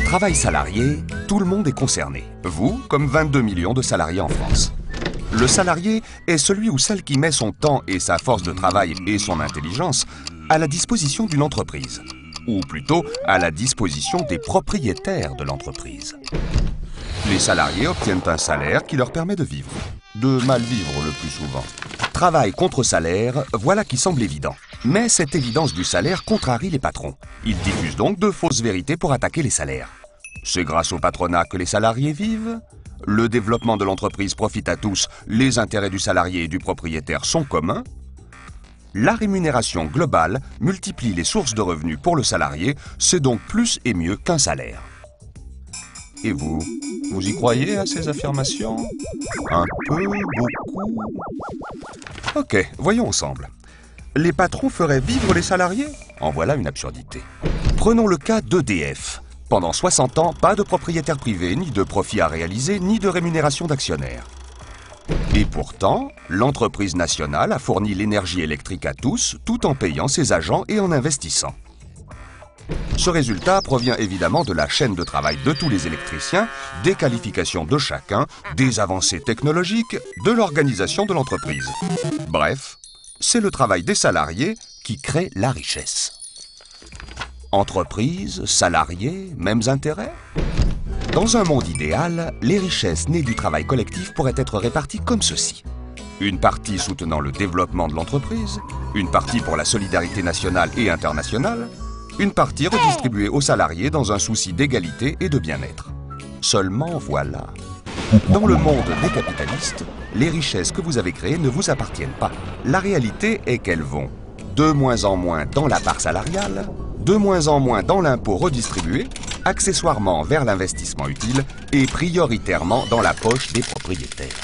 Travail salarié, tout le monde est concerné. Vous, comme 22 millions de salariés en France. Le salarié est celui ou celle qui met son temps et sa force de travail et son intelligence à la disposition d'une entreprise. Ou plutôt, à la disposition des propriétaires de l'entreprise. Les salariés obtiennent un salaire qui leur permet de vivre. De mal vivre le plus souvent. Travail contre salaire, voilà qui semble évident. Mais cette évidence du salaire contrarie les patrons. Ils diffusent donc de fausses vérités pour attaquer les salaires. C'est grâce au patronat que les salariés vivent. Le développement de l'entreprise profite à tous. Les intérêts du salarié et du propriétaire sont communs. La rémunération globale multiplie les sources de revenus pour le salarié. C'est donc plus et mieux qu'un salaire. Et vous y croyez à ces affirmations? Un peu, beaucoup? Ok, voyons ensemble. Les patrons feraient vivre les salariés? En voilà une absurdité. Prenons le cas d'EDF. Pendant 60 ans, pas de propriétaire privé, ni de profit à réaliser, ni de rémunération d'actionnaires. Et pourtant, l'entreprise nationale a fourni l'énergie électrique à tous, tout en payant ses agents et en investissant. Ce résultat provient évidemment de la chaîne de travail de tous les électriciens, des qualifications de chacun, des avancées technologiques, de l'organisation de l'entreprise. Bref, c'est le travail des salariés qui crée la richesse. Entreprise, salariés, mêmes intérêts? Dans un monde idéal, les richesses nées du travail collectif pourraient être réparties comme ceci. Une partie soutenant le développement de l'entreprise, une partie pour la solidarité nationale et internationale, une partie redistribuée aux salariés dans un souci d'égalité et de bien-être. Seulement voilà. Dans le monde des capitalistes, les richesses que vous avez créées ne vous appartiennent pas. La réalité est qu'elles vont de moins en moins dans la part salariale, de moins en moins dans l'impôt redistribué, accessoirement vers l'investissement utile et prioritairement dans la poche des propriétaires.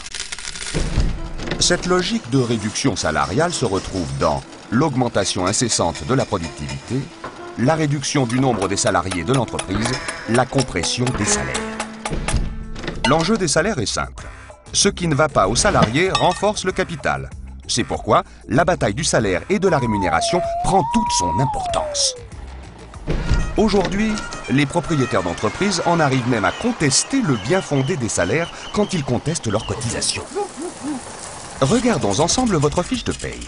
Cette logique de réduction salariale se retrouve dans l'augmentation incessante de la productivité, la réduction du nombre des salariés de l'entreprise, la compression des salaires. L'enjeu des salaires est simple. Ce qui ne va pas aux salariés renforce le capital. C'est pourquoi la bataille du salaire et de la rémunération prend toute son importance. Aujourd'hui, les propriétaires d'entreprises en arrivent même à contester le bien fondé des salaires quand ils contestent leurs cotisations. Regardons ensemble votre fiche de paye.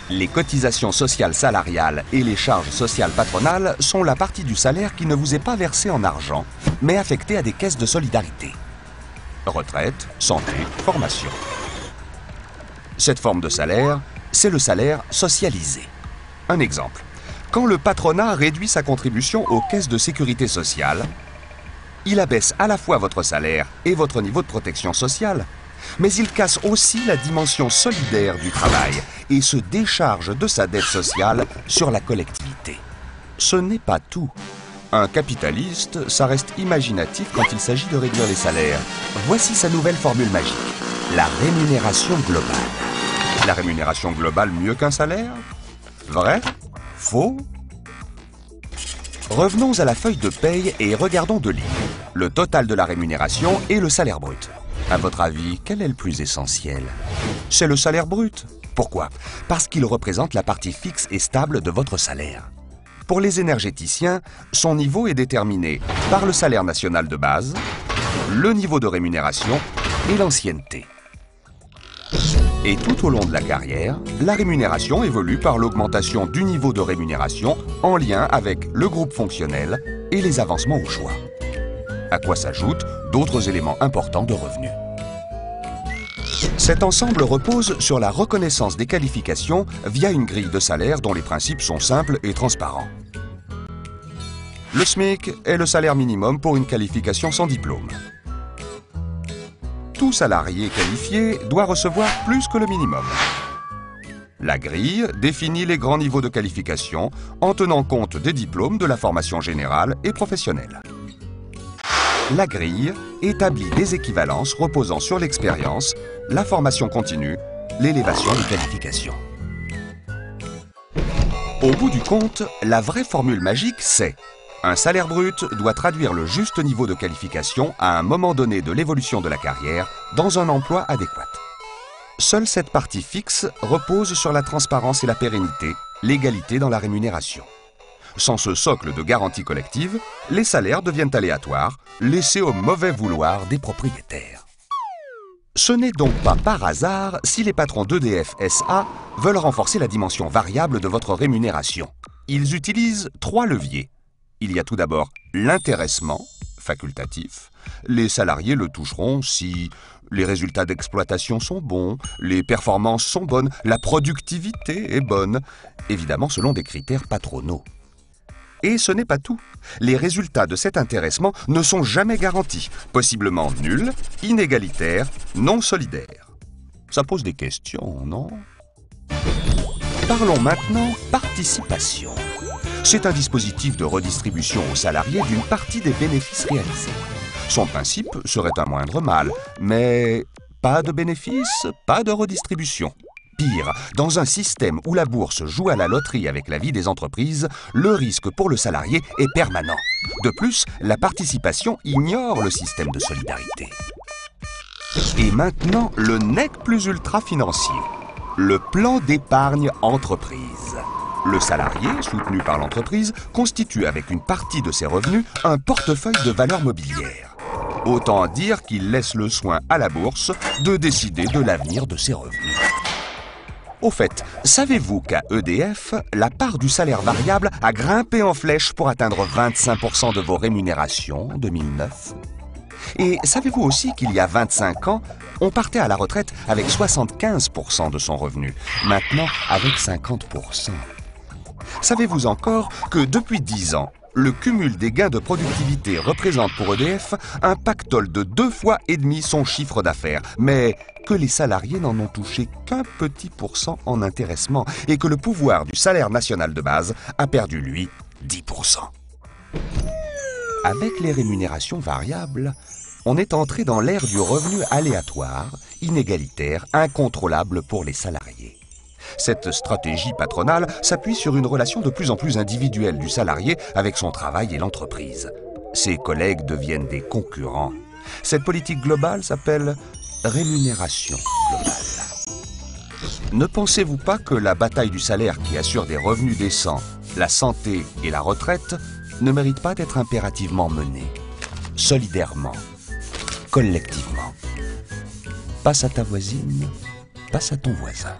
Les cotisations sociales salariales et les charges sociales patronales sont la partie du salaire qui ne vous est pas versée en argent, mais affectée à des caisses de solidarité. Retraite, santé, formation. Cette forme de salaire, c'est le salaire socialisé. Un exemple. Quand le patronat réduit sa contribution aux caisses de sécurité sociale, il abaisse à la fois votre salaire et votre niveau de protection sociale, mais il casse aussi la dimension solidaire du travail et se décharge de sa dette sociale sur la collectivité. Ce n'est pas tout. Un capitaliste, ça reste imaginatif quand il s'agit de réduire les salaires. Voici sa nouvelle formule magique, la rémunération globale. La rémunération globale mieux qu'un salaire? Vrai? Faux? Revenons à la feuille de paye et regardons deux lignes, le total de la rémunération et le salaire brut. À votre avis, quel est le plus essentiel? C'est le salaire brut. Pourquoi? Parce qu'il représente la partie fixe et stable de votre salaire. Pour les énergéticiens, son niveau est déterminé par le salaire national de base, le niveau de rémunération et l'ancienneté. Et tout au long de la carrière, la rémunération évolue par l'augmentation du niveau de rémunération en lien avec le groupe fonctionnel et les avancements au choix. À quoi s'ajoutent d'autres éléments importants de revenus. Cet ensemble repose sur la reconnaissance des qualifications via une grille de salaire dont les principes sont simples et transparents. Le SMIC est le salaire minimum pour une qualification sans diplôme. Tout salarié qualifié doit recevoir plus que le minimum. La grille définit les grands niveaux de qualification en tenant compte des diplômes de la formation générale et professionnelle. La grille établit des équivalences reposant sur l'expérience, la formation continue, l'élévation des qualifications. Au bout du compte, la vraie formule magique, c'est un salaire brut doit traduire le juste niveau de qualification à un moment donné de l'évolution de la carrière dans un emploi adéquat. Seule cette partie fixe repose sur la transparence et la pérennité, l'égalité dans la rémunération. Sans ce socle de garantie collective, les salaires deviennent aléatoires, laissés au mauvais vouloir des propriétaires. Ce n'est donc pas par hasard si les patrons d'EDF SA veulent renforcer la dimension variable de votre rémunération. Ils utilisent 3 leviers. Il y a tout d'abord l'intéressement, facultatif. Les salariés le toucheront si les résultats d'exploitation sont bons, les performances sont bonnes, la productivité est bonne, évidemment selon des critères patronaux. Et ce n'est pas tout. Les résultats de cet intéressement ne sont jamais garantis, possiblement nuls, inégalitaires, non solidaires. Ça pose des questions, non? Parlons maintenant participation. C'est un dispositif de redistribution aux salariés d'une partie des bénéfices réalisés. Son principe serait un moindre mal, mais pas de bénéfices, pas de redistribution. Pire, dans un système où la bourse joue à la loterie avec la vie des entreprises, le risque pour le salarié est permanent. De plus, la participation ignore le système de solidarité. Et maintenant, le nec plus ultra financier, le plan d'épargne entreprise. Le salarié, soutenu par l'entreprise, constitue avec une partie de ses revenus un portefeuille de valeurs mobilières. Autant dire qu'il laisse le soin à la bourse de décider de l'avenir de ses revenus. Au fait, savez-vous qu'à EDF, la part du salaire variable a grimpé en flèche pour atteindre 25% de vos rémunérations en 2009 ? Et savez-vous aussi qu'il y a 25 ans, on partait à la retraite avec 75% de son revenu, maintenant avec 50%. Savez-vous encore que depuis 10 ans, le cumul des gains de productivité représente pour EDF un pactole de 2,5 fois son chiffre d'affaires, mais que les salariés n'en ont touché qu'un petit pourcent en intéressement et que le pouvoir du salaire national de base a perdu, lui, 10%. Avec les rémunérations variables, on est entré dans l'ère du revenu aléatoire, inégalitaire, incontrôlable pour les salariés. Cette stratégie patronale s'appuie sur une relation de plus en plus individuelle du salarié avec son travail et l'entreprise. Ses collègues deviennent des concurrents. Cette politique globale s'appelle rémunération globale. Ne pensez-vous pas que la bataille du salaire qui assure des revenus décents, la santé et la retraite ne mérite pas d'être impérativement menée, solidairement, collectivement? Passe à ta voisine, passe à ton voisin.